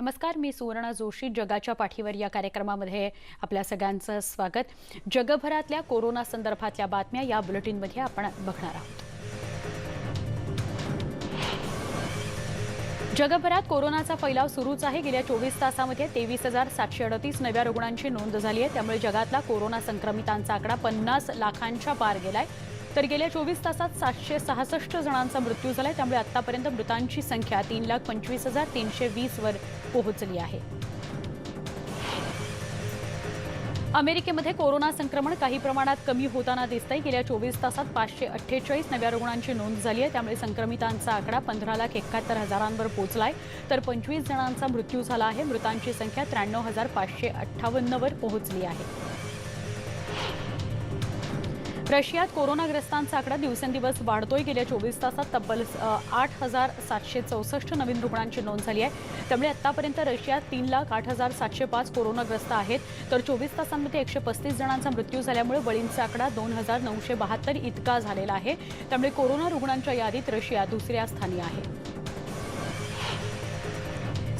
नमस्कार, मी सुवर्ण जोशी. जगाच्या पाठीवर या कार्यक्रमामध्ये आपल्या सगळ्यांचं स्वागत. जगभरातल्या कोरोना संदर्भातल्या बातम्या या बुलेटिनमध्ये आपण बघणार आहोत. जगभरात कोरोनाचा फैलाव सुरूच आहे. गेल्या 24 तासामध्ये 23,738 नव्या रुग्णांची नोंद झाली आहे. त्यामुळे जगातला कोरोना संक्रमितांचा आकडा 50 लाखांच्या पार गेलाय. तर गेल्या 24 तासात 766 जणांचा मृत्यू झालाय. त्यामुळे आतापर्यंत मृतांची संख्या 3,25,320 वर पोहोचली आहे. अमेरिकेमध्ये कोरोना संक्रमण काही प्रमाणात कमी होताना दिसतंय. गेल्या 24 तासात 548 नव्या रुग्णांची नोंद झाली आहे. त्यामुळे संक्रमितांचा आकडा 15,71,000वर पोहोचलाय. तर 25 जणांचा मृत्यू झाला आहे. मृतांची संख्या 93,558 वर पोहोचली आहे. रशियात कोरोनाग्रस्तांचा आकडा दिवसेंदिवस वाढतोय. गेल्या 24 तासात तब्बल 8,764 नवीन रुग्णांची नोंद झाली आहे. त्यामुळे आतापर्यंत रशियात 3,08,705 कोरोनाग्रस्त आहेत. तर 24 तासांमध्ये 135 जणांचा मृत्यू झाल्यामुळे बळींचा आकडा 2,972 इतका झालेला आहे. त्यामुळे कोरोना रुग्णांच्या यादीत रशिया दुसऱ्या स्थानी आहे.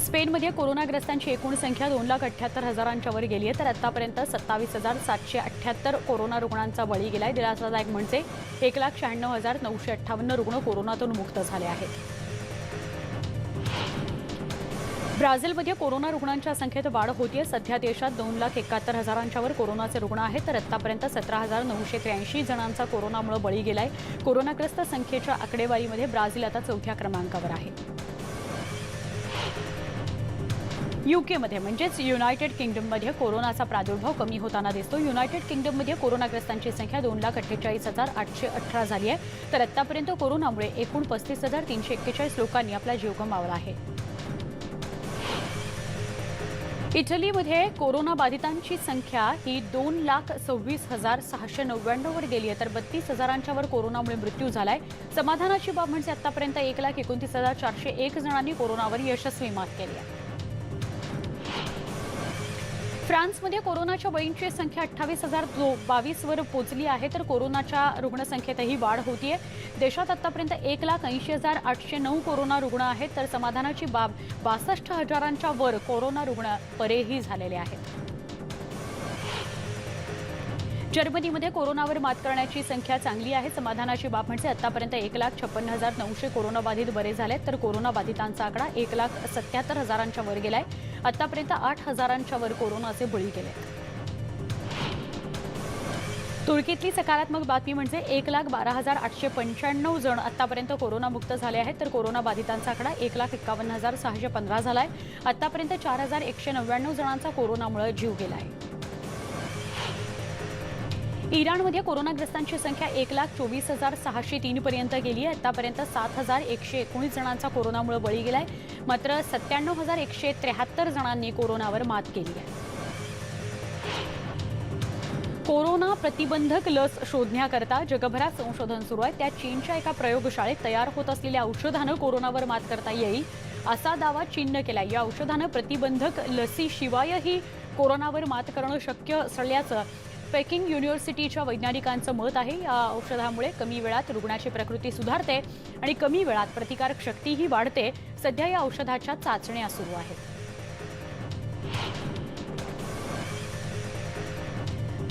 स्पेनमध्ये कोरोनाग्रस्तांची एकूण संख्या 2,78,000च्या वर गेली आहे. तर आतापर्यंत 27,778 कोरोना रुग्णांचा बळी गेलाय. दिलासादायक म्हणजे 1,96,958 रुग्ण कोरोनातून मुक्त झाले आहेत. ब्राझीलमध्ये कोरोना रुग्णांच्या संख्येत वाढ होतीये. सध्या देशात 2,71,000च्या वर कोरोनाचे रुग्ण आहेत. तर आतापर्यंत 17,983 जणांचा कोरोनामुळे बळी गेलाय. कोरोनाग्रस्त संख्येच्या आकडेवारीमध्ये ब्राझील आता 4थ्या क्रमांकावर आहे. यूकेमध्ये म्हणजेच युनायटेड किंगडममध्ये कोरोनाचा प्रादुर्भाव कमी होताना दिसतो. युनायटेड किंगडममध्ये कोरोनाग्रस्तांची संख्या 2,48,818 झाली आहे. तर आतापर्यंत कोरोनामुळे एकूण 35,341 लोकांनी आपला जीव गमावला आहे. इटलीमध्ये कोरोना बाधितांची संख्या ही 2,26,699 वर गेली आहे. तर 32,000च्या वर कोरोनामुळे मृत्यू झालाय. समाधानाची बाब म्हणजे आतापर्यंत 1,29,401 जणांनी कोरोनावर यशस्वी मात केली आहे. फ्रान्समध्ये कोरोनाच्या बळींची संख्या 28,022 वर पोहोचली आहे. तर कोरोनाच्या रुग्णसंख्येतही वाढ होतीये. देशात आतापर्यंत 1,80,809 कोरोना रुग्ण आहेत. तर समाधानाची बाब 62,000च्या वर कोरोना रुग्ण बरेही झालेले आहेत. जर्मनीमध्ये कोरोनावर मात करण्याची संख्या चांगली आहे. समाधानाची बाब म्हणजे आतापर्यंत 1,56,900 कोरोनाबाधित बरे झालेत. तर कोरोनाबाधितांचा आकडा 1,77,000च्या वर गेलाय. आतापर्यंत 8,000च्या वर कोरोनाचे बळी गेले. तुर्कीतली सकारात्मक बातमी म्हणजे 1,12,895 जण आतापर्यंत कोरोनामुक्त झाले आहेत. तर कोरोनाबाधितांचा आकडा 1,51,615 झालाय. आतापर्यंत 4,199 जणांचा कोरोनामुळे जीव गेलाय. इराणमध्ये कोरोनाग्रस्तांची संख्या 1,24,603 पर्यंत गेली आहे. आतापर्यंत 7,119 जणांचा कोरोनामुळे बळी गेलाय. मात्र 97,173 जणांनी कोरोनावर मात केली आहे. कोरोना प्रतिबंधक लस शोधण्याकरता जगभरात संशोधन सुरू आहे. त्या चीनच्या एका प्रयोगशाळेत तयार होत असलेल्या औषधानं कोरोनावर मात करता येईल असा दावा चीननं केलाय. या औषधानं प्रतिबंधक लसीशिवायही कोरोनावर मात करणं शक्य असल्याचं पेकिंग युनिव्हर्सिटीच्या वैज्ञानिकांचं मत आहे. या औषधामुळे कमी वेळात रुग्णाची प्रकृती सुधारते आणि कमी वेळात प्रतिकारक शक्तीही वाढते. सध्या या औषधाच्या चाचण्या सुरू आहेत.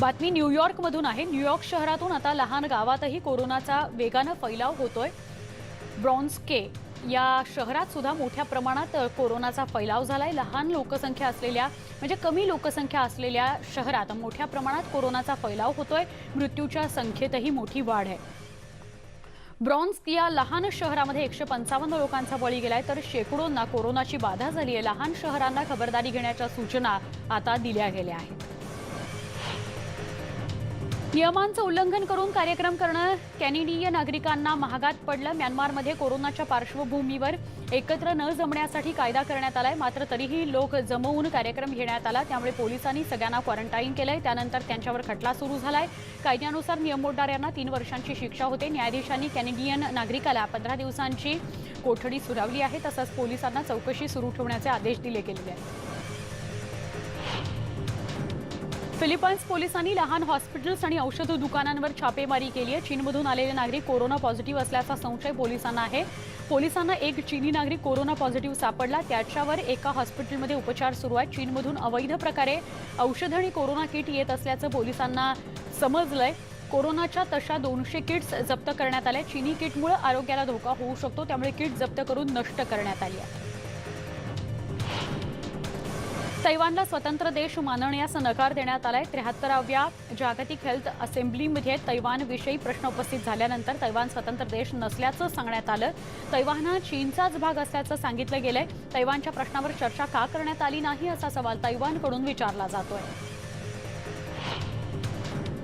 बातमी न्यूयॉर्कमधून आहे. न्यूयॉर्क शहरातून आता लहान गावातही कोरोनाचा वेगानं फैलाव होतोय. ब्रॉन्स्के या शहरात सुद्धा मोठ्या प्रमाणात कोरोनाचा फैलाव झालाय. लहान लोकसंख्या असलेल्या म्हणजे कमी लोकसंख्या असलेल्या शहरात मोठ्या प्रमाणात कोरोनाचा फैलाव होतोय. मृत्यूच्या संख्येतही मोठी वाढ आहे. ब्रॉन्स्क या लहान शहरामध्ये 155 लोकांचा बळी गेलाय. तर शेकडोंना कोरोनाची बाधा झाली आहे. लहान शहरांना खबरदारी घेण्याच्या सूचना आता दिल्या गेल्या आहेत. नियमांचं उल्लंघन करून कार्यक्रम करणं कॅनेडियन नागरिकांना महागात पडलं. म्यानमारमध्ये कोरोनाच्या पार्श्वभूमीवर एकत्र न जमण्यासाठी कायदा करण्यात आलाय. मात्र तरीही लोक जमवून कार्यक्रम घेण्यात आला. त्यामुळे पोलिसांनी सगळ्यांना क्वारंटाईन केलंय. त्यानंतर त्यांच्यावर खटला सुरू झालाय. कायद्यानुसार नियम मोडणाऱ्यांना 3 वर्षांची शिक्षा होते. न्यायाधीशांनी कॅनेडियन नागरिकाला 15 दिवसांची कोठडी सुनावली आहे. तसंच पोलिसांना चौकशी सुरू ठेवण्याचे आदेश दिले गेले आहेत. फिलिपाईन्स पोलिसांनी लहान हॉस्पिटल्स आणि औषध दुकानांवर छापेमारी केली आहे. चीनमधून आलेले नागरिक कोरोना पॉझिटिव्ह असल्याचा संशय पोलिसांना आहे. पोलिसांना एक चीनी नागरिक कोरोना पॉझिटिव्ह सापडला. त्याच्यावर एका हॉस्पिटलमध्ये उपचार सुरू आहेत. चीनमधून अवैध प्रकारे औषध आणि कोरोना किट येत असल्याचं पोलिसांना समजलंय. कोरोनाच्या तशा 200 किट्स जप्त करण्यात आल्या. चीनी किटमुळे आरोग्याला धोका होऊ शकतो, त्यामुळे किट जप्त करून नष्ट करण्यात आली आहे. तैवानला स्वतंत्र देश मानण्यास नकार देण्यात आलाय. 73व्या जागतिक हेल्थ असेंब्लीमध्ये तैवानविषयी प्रश्न उपस्थित झाल्यानंतर तैवान स्वतंत्र देश नसल्याचं सांगण्यात आलं. तैवान हा चीनचाच भाग असल्याचं सांगितलं गेलंय. तैवानच्या प्रश्नावर चर्चा का करण्यात आली नाही असा सवाल तैवानकडून विचारला जातोय.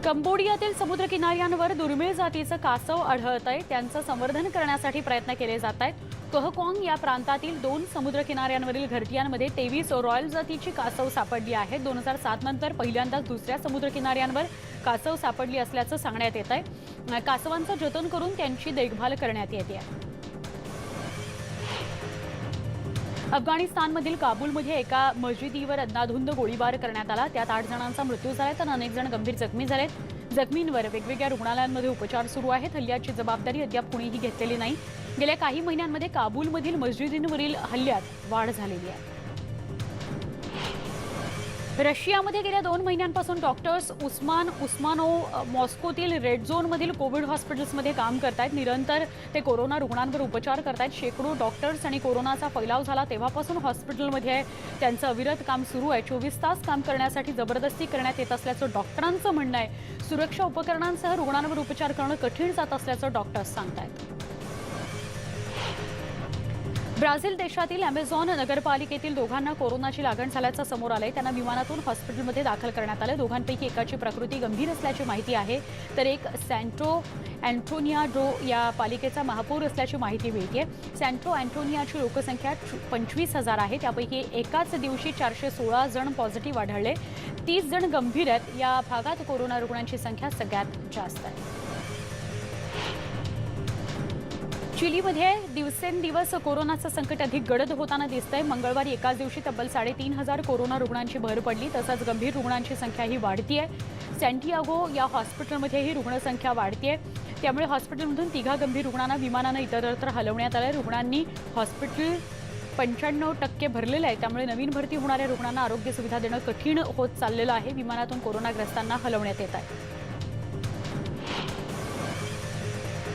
कंबोडियातील समुद्रकिनाऱ्यांवर दुर्मिळ जातीचं कासव आढळतंय. त्यांचं संवर्धन करण्यासाठी प्रयत्न केले जात आहेत. कहकॉंग या प्रांतातील 2 समुद्रकिनाऱ्यांवरील घरट्यांमध्ये 23 रॉयल जातीची कासव सापडली आहेत. 2007 नंतर पहिल्यांदाच दुसऱ्या समुद्रकिनाऱ्यांवर कासव सापडली असल्याचं सांगण्यात येत आहे. कासवांचं जतन करून त्यांची देखभाल करण्यात येते. अफगाणिस्तानमधील काबूलमध्ये एका मशिदीवर अंधाधुंद गोळीबार करण्यात आला. त्यात 8 जणांचा मृत्यू झाला तर अनेक जण गंभीर जखमी झालेत. जखमींवर वेगवेगळ्या रुग्णालयांमध्ये उपचार सुरू आहेत. हल्ल्याची जबाबदारी अद्याप कुणीही घेतलेली नाही. गेल्या काही महिन्यांमध्ये काबूलमधील मशिदींवरील हल्ल्यात वाढ झालेली आहे. रशियामध्ये गेल्या 2 महिन्यांपासून डॉक्टर्स उस्मानोव मॉस्कोतील रेड झोनमधील कोविड हॉस्पिटल्समध्ये काम करतायत. निरंतर ते कोरोना रुग्णांवर उपचार करतायत. शेकडो डॉक्टर्स आणि कोरोनाचा फैलाव झाला तेव्हापासून हॉस्पिटलमध्ये त्यांचं अविरत काम सुरू आहे. 24 तास काम करण्यासाठी जबरदस्ती करण्यात येत असल्याचं डॉक्टरांचं म्हणणं आहे. सुरक्षा उपकरणांसह रुग्णांवर उपचार करणं कठीण जात असल्याचं डॉक्टर्स सांगतायत. ब्राझील देशातील अमेझॉन नगरपालिकेतील दोघांना कोरोनाची लागण झाल्याचं समोर आलंय. त्यांना विमानातून हॉस्पिटलमध्ये दाखल करण्यात आलं. दोघांपैकी एकाची प्रकृती गंभीर असल्याची माहिती आहे तर एक सॅन्टो अँटोनियाडो या पालिकेचा महापौर असल्याची माहिती मिळते. सॅन्टो अँटोनियाची लोकसंख्या 25,000 आहे. त्यापैकी एकाच दिवशी 416 जण पॉझिटिव्ह आढळले. 30 जण गंभीर आहेत. या भागात कोरोना रुग्णांची संख्या सगळ्यात जास्त आहे. चिलीमध्ये दिवसेंदिवस कोरोनाचं संकट अधिक गडद होताना दिसतंय. मंगळवारी एकाच दिवशी तब्बल 3,500 कोरोना रुग्णांची भर पडली. तसंच गंभीर रुग्णांची संख्याही वाढतीये. सँटियागो या हॉस्पिटलमध्येही रुग्णसंख्या वाढतीये. त्यामुळे हॉस्पिटलमधून 3 गंभीर रुग्णांना विमानानं इतरत्र हलवण्यात आलं. रुग्णांनी हॉस्पिटल 95% भरलेलं आहे. त्यामुळे नवीन भरती होणाऱ्या रुग्णांना आरोग्य सुविधा देणं कठीण होत चाललेलं आहे. विमानातून कोरोनाग्रस्तांना हलवण्यात येत आहे.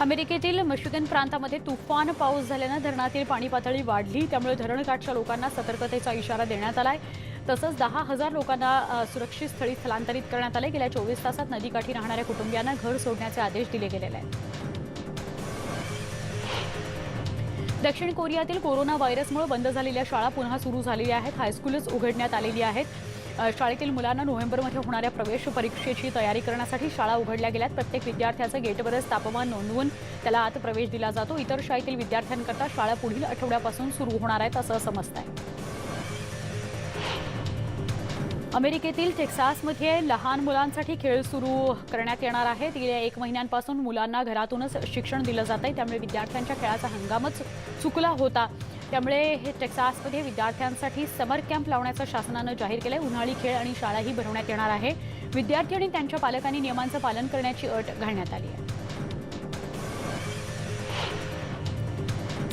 अमेरिकेतील मिशिगन प्रांतामध्ये तुफान पाऊस झाल्यानं धरणातील पाणी पातळी वाढली. त्यामुळे धरणकाठच्या लोकांना सतर्कतेचा इशारा देण्यात आलाय. तसंच 10,000 लोकांना सुरक्षित स्थळी स्थलांतरित करण्यात आले. गेल्या 24 तासात नदीकाठी राहणाऱ्या कुटुंबियांना घर सोडण्याचे आदेश दिले गेलेले आहेत. दक्षिण कोरियातील कोरोना व्हायरसमुळे बंद झालेल्या शाळा पुन्हा सुरू झालेल्या आहेत. हायस्कूलच उघडण्यात आलेली आहेत. शाळेतील मुलांना नोव्हेंबरमध्ये होणाऱ्या प्रवेश परीक्षेची तयारी करण्यासाठी शाळा उघडल्या गेल्यात. प्रत्येक विद्यार्थ्याचं गेटवरच तापमान नोंदवून त्याला आत प्रवेश दिला जातो. इतर शाळेतील विद्यार्थ्यांकरता शाळा पुढील आठवड्यापासून सुरू होणार आहेत असं समजतंय. अमेरिकेतील टेक्सासमध्ये लहान मुलांसाठी खेळ सुरू करण्यात येणार आहे. गेल्या 1 महिन्यांपासून मुलांना घरातूनच शिक्षण दिलं जात आहे. त्यामुळे विद्यार्थ्यांच्या खेळाचा हंगामच चुकला होता. त्यामुळे हे टेक्सासमध्ये विद्यार्थ्यांसाठी समर कॅम्प लावण्याचं शासनानं जाहीर केलंय. उन्हाळी खेळ आणि शाळाही भरवण्यात येणार आहे. विद्यार्थी आणि त्यांच्या पालकांनी नियमांचं पालन करण्याची अट घालण्यात आली आहे.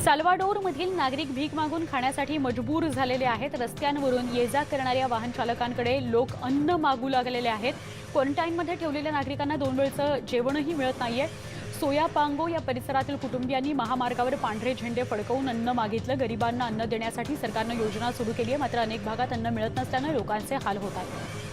साल्वाडोरमधील नागरिक भीक मागून खाण्यासाठी मजबूर झालेले आहेत. रस्त्यांवरून ये जा करणाऱ्या वाहन चालकांकडे लोक अन्न मागू लागलेले आहेत. क्वारंटाईनमध्ये ठेवलेल्या नागरिकांना 2 वेळचं जेवणही मिळत नाहीये. सोयापांगो या परिसरातील कुटुंबियांनी महामार्गावर पांढरे झेंडे फडकवून अन्न मागितलं. गरिबांना अन्न देण्यासाठी सरकारनं योजना सुरू केली आहे. मात्र अनेक भागात अन्न मिळत नसल्यानं लोकांचे हाल होत आहेत.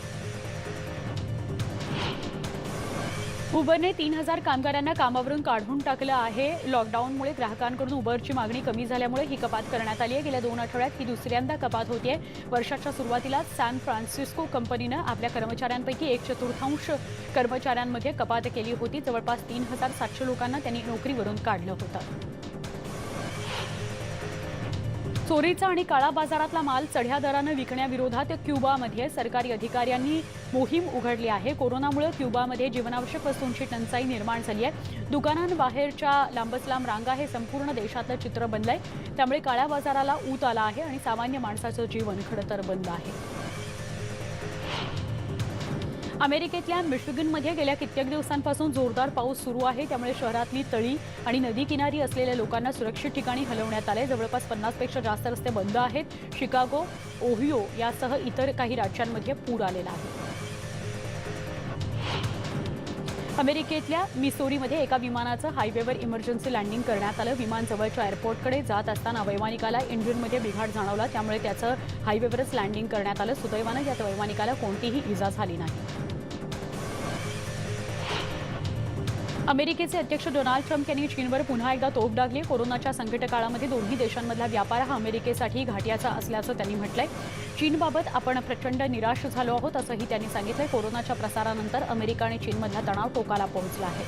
उबरने 3,000 कामगारांना कामावरून काढून टाकलं आहे. लॉकडाऊनमुळे ग्राहकांकडून उबरची मागणी कमी झाल्यामुळे ही कपात करण्यात आली आहे. गेल्या 2 आठवड्यात ही दुसऱ्यांदा कपात होतीये. वर्षाच्या सुरुवातीला सॅन फ्रान्सिस्को कंपनीनं आपल्या कर्मचाऱ्यांपैकी 1/4 कर्मचाऱ्यांमध्ये कपात केली होती. जवळपास 3,700 लोकांना त्यांनी नोकरीवरून काढलं होतं. चोरीचा आणि काळा बाजारातला माल चढ्या दरानं विकण्याविरोधात क्युबामध्ये सरकारी अधिकाऱ्यांनी मोहीम उघडली आहे. कोरोनामुळे क्युबामध्ये जीवनावश्यक वस्तूंची टंचाई निर्माण झाली आहे. दुकानांबाहेरच्या लांबच लांब रांगा हे संपूर्ण देशातलं चित्र बनलंय. त्यामुळे काळ्या बाजाराला ऊत आला आहे आणि सामान्य माणसाचं जीवन खडतर बंद आहे. अमेरिकेतल्या मिशिगनमध्ये गेल्या कित्येक दिवसांपासून जोरदार पाऊस सुरू आहे. त्यामुळे शहरातली तळी आणि नदी किनारी असलेल्या लोकांना सुरक्षित ठिकाणी हलवण्यात आले. जवळपास 50 पेक्षा जास्त रस्ते बंद आहेत. शिकागो, ओहियो यासह इतर काही राज्यांमध्ये पूर आलेला आहे. अमेरिकेतल्या मिसोरीमध्ये एका विमानाचं हायवेवर इमर्जन्सी लँडिंग करण्यात आलं. विमान जवळच्या एअरपोर्टकडे जात असताना वैमानिकाला इंजिनमध्ये बिघाड जाणवला. त्यामुळे त्याचं हायवेवरच लँडिंग करण्यात आलं. सुदैवानं या वैमानिकाला कोणतीही इजा झाली नाही. अमेरिकेचे अध्यक्ष डोनाल्ड ट्रम्प यांनी चीनवर पुन्हा एकदा तोफ डागली. कोरोनाच्या संकट काळामध्ये दोन्ही देशांमधला व्यापार हा अमेरिकेसाठी घाट्याचा असल्याचं त्यांनी म्हटलंय. चीनबाबत आपण प्रचंड निराश झालो आहोत असंही त्यांनी सांगितलंय. कोरोनाच्या प्रसारानंतर अमेरिका आणि चीनमधला तणाव टोकाला पोहोचला आहे.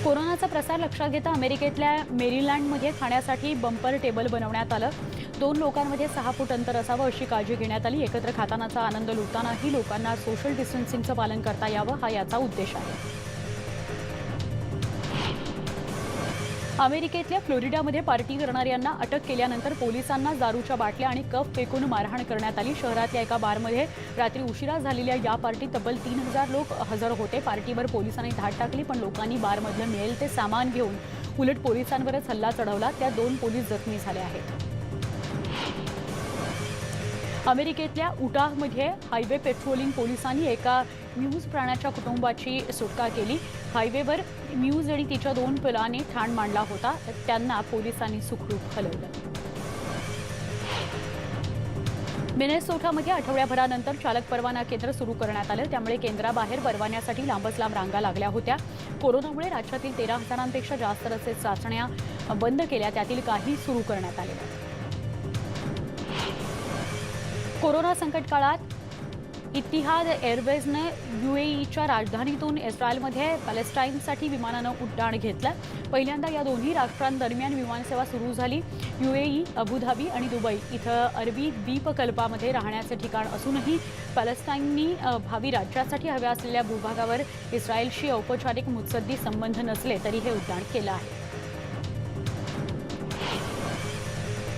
कोरोनाचा प्रसार लक्षात घेता अमेरिकेतल्या मेरीलँडमध्ये खाण्यासाठी बंपर टेबल बनवण्यात आलं. 2 लोकांमध्ये 6 फूट अंतर असावं अशी काळजी घेण्यात आली. एकत्र खातानाचा आनंद लुटतानाही लोकांना सोशल डिस्टन्सिंगचं पालन करता यावं हा याचा उद्देश आहे. अमेरिकेतल्या फ्लोरिडामध्ये पार्टी करणाऱ्यांना अटक केल्यानंतर पोलिसांना दारूच्या बाटल्या आणि कप फेकून मारहाण करण्यात आली. शहरातल्या एका बारमध्ये रात्री उशिरा झालेल्या या पार्टीत तब्बल 3000 लोक हजर होते. पार्टीवर पोलिसांनी धाड टाकली, पण लोकांनी बारमधलं मिळेल ते सामान घेऊन उलट पोलिसांवरच हल्ला चढवला. त्या 2 पोलीस जखमी झाले आहेत. अमेरिकेतल्या उटाहमध्ये हायवे पेट्रोलिंग पोलिसांनी एका म्यूज प्राण्याच्या कुटुंबाची सुटका केली. हायवेवर म्यूज आणि तिच्या 2 पिलांनी ठाण मांडला होता. त्यांना पोलिसांनी सुखरूप हलवलं. मिनेसोटामध्ये आठवड्याभरानंतर चालक परवाना केंद्र सुरू करण्यात आलं. त्यामुळे केंद्राबाहेर परवान्यासाठी लांबच लांब रांगा लागल्या होत्या. कोरोनामुळे राज्यातील 13,000पेक्षा जास्त रस्ते चाचण्या बंद केल्या. त्यातील काही सुरू करण्यात आलेल्या. कोरोना संकट काळात इतिहाद एअरवेजने UAEच्या राजधानीतून इस्रायलमध्ये पॅलेस्टाईनसाठी विमानानं उड्डाण घेतलं. पहिल्यांदा या दोन्ही राष्ट्रांदरम्यान विमानसेवा सुरू झाली. UAE, अबुधाबी आणि दुबई इथं अरबी द्वीपकल्पामध्ये राहण्याचे ठिकाण असूनही पॅलेस्टाईननी भावी राज्यासाठी हव्या असलेल्या भूभागावर इस्रायलशी औपचारिक मुत्सद्दी संबंध नसले तरी हे उड्डाण केलं आहे.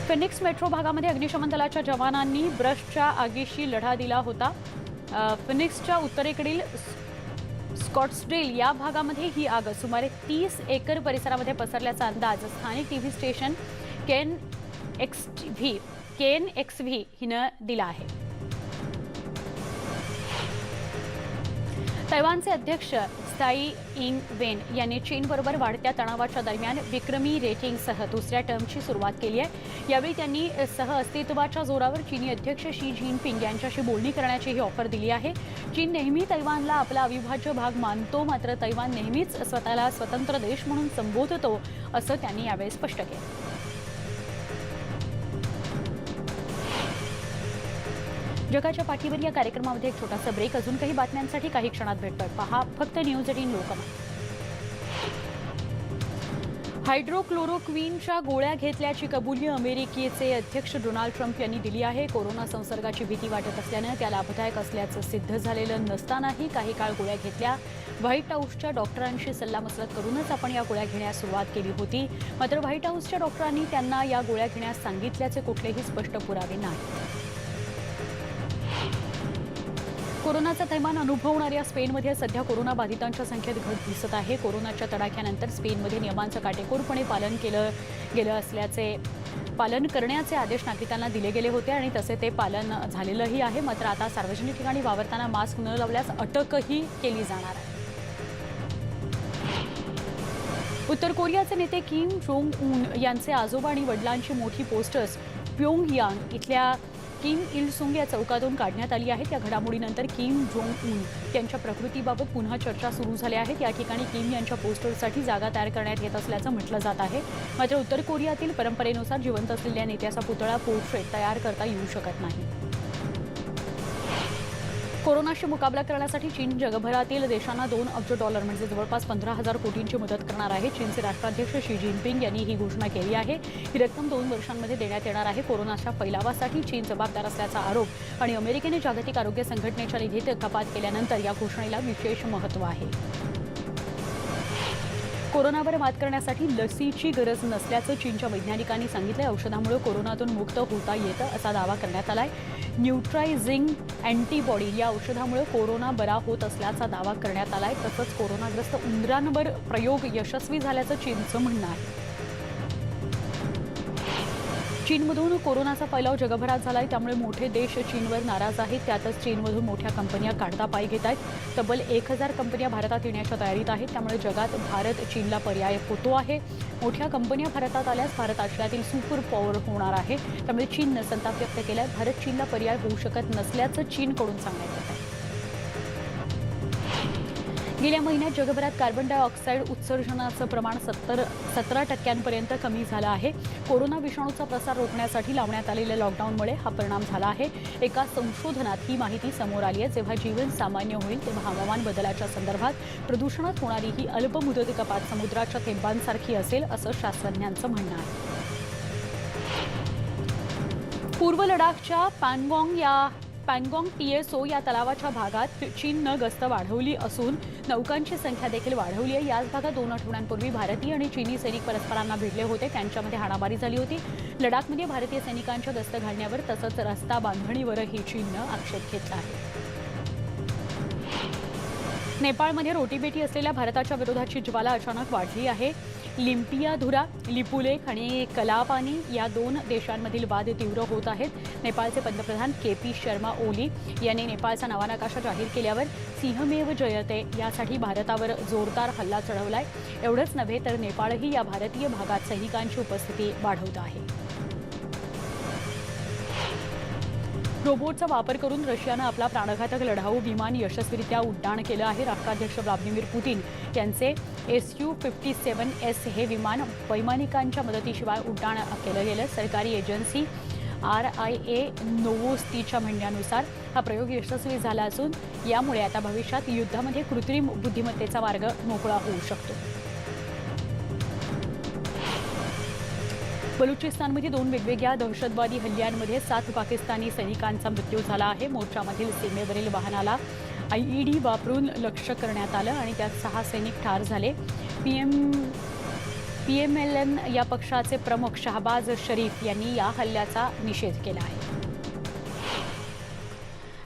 फिनिक्स मेट्रो भागामध्ये अग्निशमन दलाच्या जवानांनी ब्रशच्या आगीशी लढा दिला होता. फिनिक्सच्या उत्तरेकडील स्कॉट्सडेल या भागामध्ये ही आग सुमारे 30 एकर परिसरामध्ये पसरल्याचा अंदाज स्थानिक टीव्ही स्टेशन KNXV हिनं दिला आहे. तैवानचे अध्यक्ष त्साई इंग वेन यांनी चीनबरोबर वाढत्या तणावाच्या दरम्यान विक्रमी रेटिंगसह दुसऱ्या टर्मची सुरुवात केली आहे. यावेळी त्यांनी सहअस्तित्वाच्या जोरावर चीनी अध्यक्ष शी जिनपिंग यांच्याशी बोलणी करण्याची ही ऑफर दिली आहे. चीन नेहमी तैवानला आपला अविभाज्य भाग मानतो, मात्र तैवान नेहमीच स्वतःला स्वतंत्र देश म्हणून संबोधतो असं त्यांनी यावेळी स्पष्ट केलं. जगाच्या पाठीवर या कार्यक्रमामध्ये एक छोटासा ब्रेक. अजून काही बातम्यांसाठी काही क्षणात भेटतोय. पहा फक्त न्यूज18 लोकमत. हायड्रोक्लोरोक्विनच्या गोळ्या घेतल्याची कबुली अमेरिकेचे अध्यक्ष डोनाल्ड ट्रम्प यांनी दिली आहे. कोरोना संसर्गाची भीती वाटत असल्यानं त्या लाभदायक असल्याचं सिद्ध झालेलं नसतानाही काही काळ गोळ्या घेतल्या. व्हाईट हाऊसच्या डॉक्टरांशी सल्लामसलत करूनच आपण या गोळ्या घेण्यास सुरुवात केली होती. मात्र व्हाईट हाऊसच्या डॉक्टरांनी त्यांना या गोळ्या घेण्यास सांगितल्याचे कुठलेही स्पष्ट पुरावे नाहीत. कोरोनाचा थैमान अनुभवणाऱ्या स्पेनमध्ये सध्या कोरोनाबाधितांच्या संख्येत घट दिसत आहे. कोरोनाच्या तडाख्यानंतर स्पेनमध्ये नियमांचं काटेकोरपणे पालन करण्याचे आदेश नागरिकांना दिले गेले होते आणि तसे ते पालन झालेलंही आहे. मात्र आता सार्वजनिक ठिकाणी वावरताना मास्क न लावल्यास अटकही केली जाणार आहे. उत्तर कोरियाचे नेते किम जोंग उन यांचे आजोबा आणि वडिलांची मोठी पोस्टर्स प्योंगयांग इथल्या किम इल सुंग या चौकातून काढण्यात आली आहेत. या घडामोडीनंतर किम जोंग उन यांच्या प्रकृतीबाबत पुन्हा चर्चा सुरू झाल्या आहेत. या ठिकाणी किम यांच्या पोस्टरसाठी जागा तयार करण्यात येत असल्याचं म्हटलं जात आहे. मात्र उत्तर कोरियातील परंपरेनुसार जिवंत असलेल्या नेत्याचा पुतळा पोर्ट्रेट तयार करता येऊ शकत नाही. कोरोनाशी मुकाबला करण्यासाठी चीन जगभरातील देशांना $2 अब्ज म्हणजे जवळपास 15,000 कोटींची मदत करणार आहे. चीनचे राष्ट्राध्यक्ष शी जिनपिंग यांनी ही घोषणा केली आहे. ही रक्कम 2 वर्षांमध्ये देण्यात येणार आहे. कोरोनाच्या फैलावासाठी चीन जबाबदार असल्याचा आरोप आणि अमेरिकेने जागतिक आरोग्य संघटनेच्या निधीत कपात केल्यानंतर या घोषणेला विशेष महत्त्व आहे. कोरोनावर मात करण्यासाठी लसीची गरज नसल्याचं चीनच्या वैज्ञानिकांनी सांगितलं. औषधामुळे कोरोनातून मुक्त होता येतं असा दावा करण्यात आलाय. न्यूट्रायझिंग अँटीबॉडी या औषधामुळे कोरोना बरा होत असल्याचा दावा करण्यात आलाय. तसंच कोरोनाग्रस्त उंदरांवर प्रयोग यशस्वी झाल्याचं चीनचं म्हणणं आहे. चीनमधून कोरोनाचा फैलाव जगभरात झालाय, त्यामुळे मोठे देश चीनवर नाराज आहेत. त्यातच चीनमधून मोठ्या कंपन्या काढता पाय घेत आहेत. तब्बल 1000 कंपन्या भारतात येण्याच्या तयारीत आहेत. त्यामुळे जगात भारत चीनला पर्याय होतो आहे. मोठ्या कंपन्या भारतात आल्यास भारत आशियातील सुपर पॉवर होणार आहे. त्यामुळे चीननं संताप व्यक्त केलाय. भारत चीनला पर्याय होऊ शकत नसल्याचं चीनकडून सांगण्यात येत आहे. गेल्या महिन्यात जगभरात कार्बन डायऑक्साईड उत्सर्जनाचं प्रमाण 17% कमी झालं आहे. कोरोना विषाणूचा प्रसार रोखण्यासाठी लावण्यात आलेल्या लॉकडाऊनमुळे हा परिणाम झाला आहे. एका संशोधनात ही माहिती समोर आली आहे. जेव्हा जीवन सामान्य होईल तेव्हा हवामान बदलाच्या संदर्भात प्रदूषणात होणारी ही अल्पमुदती कपात समुद्राच्या थेंबांसारखी असेल असं शास्त्रज्ञांचं म्हणणं आहे. पूर्व लडाखच्या पॅनगॉंग TSO या तलावाच्या भागात चीननं गस्त वाढवली असून नौकांची संख्या देखील वाढवली आहे. याच भागात 2 आठवड्यांपूर्वी भारतीय आणि चीनी सैनिक परस्परांना भिडले होते. त्यांच्यामध्ये हाणामारी झाली होती. लडाखमध्ये भारतीय सैनिकांच्या गस्त घालण्यावर तसंच रस्ता बांधणीवरही चीननं आक्षेप घेतला आहे. नेपाळमध्ये रोटीबेटी असलेल्या भारताच्या विरोधाची ज्वाला अचानक वाढली आहे. लिम्पियाधुरा, लिपुलेख आणि कलापानी या 2 देशांमधील वाद तीव्र होत आहेत. नेपाळचे पंतप्रधान KP शर्मा ओली यांनी नेपाळचा नवा नकाशा जाहीर केल्यावर सिंहमेव जयते यासाठी भारतावर जोरदार हल्ला चढवलाय. एवढंच नव्हे तर नेपाळही या भारतीय भागात सैनिकांची उपस्थिती वाढवत आहे. रोबोटचा वापर करून रशियानं आपला प्राणघातक लढाऊ विमान यशस्वीरित्या उड्डाण केलं आहे. राष्ट्राध्यक्ष व्लादिमीर पुतीन यांचे Su-57S हे विमान वैमानिकांच्या मदतीशिवाय उड्डाण केलं गेलं. सरकारी एजन्सी RIA नोवोस्तीच्या म्हणण्यानुसार हा प्रयोग यशस्वी झाला असून यामुळे आता भविष्यात युद्धामध्ये कृत्रिम बुद्धिमत्तेचा मार्ग मोकळा होऊ शकतो. बलुचिस्तानमध्ये 2 वेगवेगळ्या दहशतवादी हल्ल्यांमध्ये 7 पाकिस्तानी सैनिकांचा मृत्यू झाला आहे. मोर्चामधील सीमेवरील वाहनाला IED वापरून लक्ष्य करण्यात आलं आणि त्यात 6 सैनिक ठार झाले. PMLN या पक्षाचे प्रमुख शहबाज शरीफ यांनी या हल्ल्याचा निषेध केला आहे.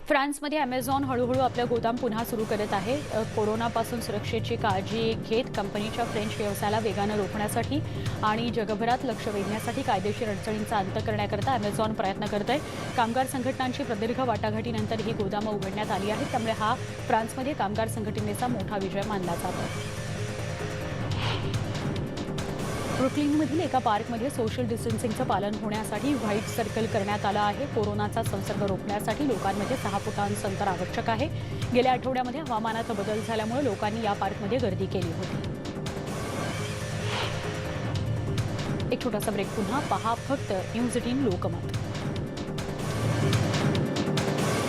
फ्रान्समध्ये Amazon हळूहळू आपलं गोदाम पुन्हा सुरू करत आहे. कोरोनापासून सुरक्षेची काळजी घेत कंपनीच्या फ्रेंच व्यवसायाला वेगानं रोखण्यासाठी आणि जगभरात लक्ष वेधण्यासाठी कायदेशीर अडचणींचा अंत करण्याकरता Amazon प्रयत्न करत आहे. कामगार संघटनांची प्रदीर्घ वाटाघाटीनंतर ही गोदामं उघडण्यात आली आहेत. त्यामुळे हा फ्रान्समध्ये कामगार संघटनेचा मोठा विजय मानला जातो. ब्रुकलिनमधील एका पार्कमध्ये सोशल डिस्टन्सिंगचं पालन होण्यासाठी व्हाईट सर्कल करण्यात आलं आहे. कोरोनाचा संसर्ग रोखण्यासाठी लोकांमध्ये 6 फुटांचं अंतर आवश्यक आहे. गेल्या आठवड्यामध्ये हवामानात बदल झाल्यामुळे लोकांनी या पार्कमध्ये गर्दी केली होती. एक छोटासा ब्रेक, पुन्हा पहा फक्त न्यूज 18 लोकमत.